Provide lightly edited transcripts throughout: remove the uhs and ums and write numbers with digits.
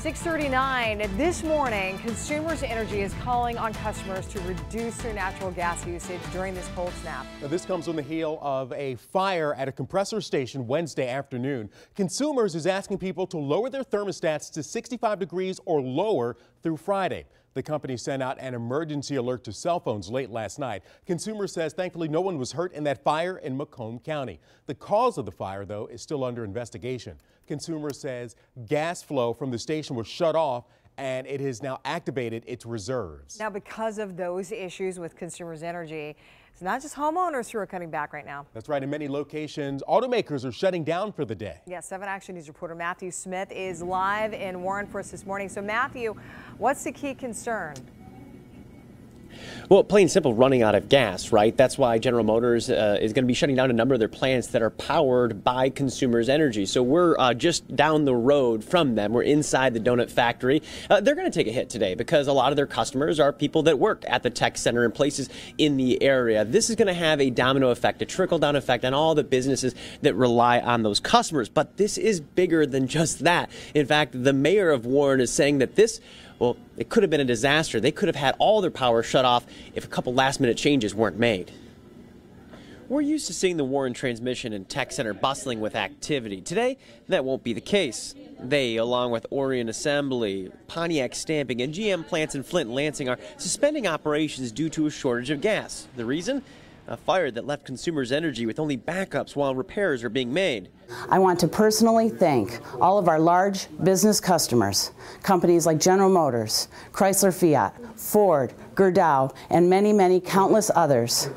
6:39 this morning, Consumers Energy is calling on customers to reduce their natural gas usage during this cold snap. Now, this comes on the heel of a fire at a compressor station Wednesday afternoon. Consumers is asking people to lower their thermostats to 65 degrees or lower through Friday. The company sent out an emergency alert to cell phones late last night. Consumers says thankfully no one was hurt in that fire in Macomb County. The cause of the fire, though, is still under investigation. Consumers says gas flow from the station was shut off and it has now activated its reserves. Now, because of those issues with Consumers Energy, it's not just homeowners who are cutting back right now. That's right. In many locations, automakers are shutting down for the day. Yeah, 7 Action News reporter Matthew Smith is live in Warren for us this morning. So, Matthew, what's the key concern? Well, plain and simple, running out of gas, right? That's why General Motors is going to be shutting down a number of their plants that are powered by Consumers Energy. So we're just down the road from them. We're inside the donut factory. They're going to take a hit today because a lot of their customers are people that work at the tech center and places in the area. This is going to have a domino effect, a trickle-down effect on all the businesses that rely on those customers. But this is bigger than just that. In fact, the mayor of Warren is saying that well, it could have been a disaster. They could have had all their power shut off if a couple last-minute changes weren't made. We're used to seeing the Warren Transmission and Tech Center bustling with activity. Today, that won't be the case. They, along with Orion Assembly, Pontiac Stamping, and GM plants in Flint and Lansing are suspending operations due to a shortage of gas. The reason? A fire that left Consumers Energy with only backups while repairs are being made. I want to personally thank all of our large business customers, companies like General Motors, Chrysler Fiat, Ford, Gerdau, and many countless others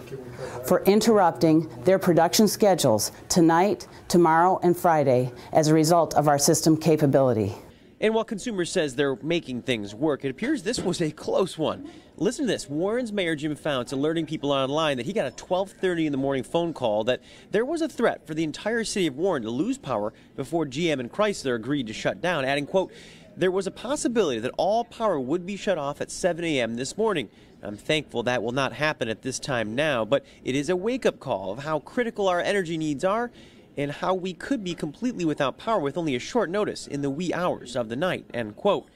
for interrupting their production schedules tonight, tomorrow, and Friday as a result of our system capability. And while Consumers says they're making things work, it appears this was a close one. Listen to this. Warren's Mayor Jim Founts alerting people online that he got a 12:30 in the morning phone call that there was a threat for the entire city of Warren to lose power before GM and Chrysler agreed to shut down, adding, quote, there was a possibility that all power would be shut off at 7 a.m. this morning. I'm thankful that will not happen at this time now, but it is a wake-up call of how critical our energy needs are and how we could be completely without power with only a short notice in the wee hours of the night, end quote.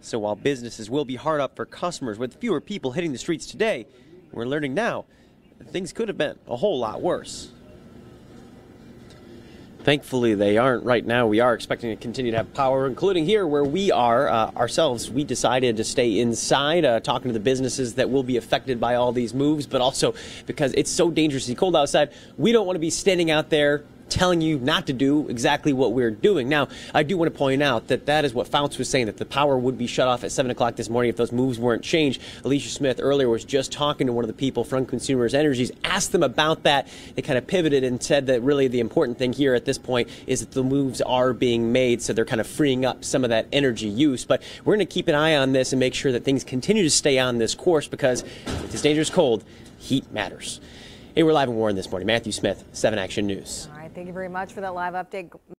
So while businesses will be hard up for customers with fewer people hitting the streets today, we're learning now that things could have been a whole lot worse. Thankfully, they aren't right now. We are expecting to continue to have power, including here where we are ourselves. We decided to stay inside, talking to the businesses that will be affected by all these moves, but also because it's so dangerously cold outside, we don't want to be standing out there telling you not to do exactly what we're doing. Now, I do want to point out that that is what Founts was saying, that the power would be shut off at 7 o'clock this morning if those moves weren't changed. Alicia Smith earlier was just talking to one of the people from Consumers Energy, asked them about that. They kind of pivoted and said that really the important thing here at this point is that the moves are being made, so they're kind of freeing up some of that energy use. But we're going to keep an eye on this and make sure that things continue to stay on this course because with this dangerous cold, heat matters. Hey, we're live in Warren this morning. Matthew Smith, 7 Action News. All right, thank you very much for that live update.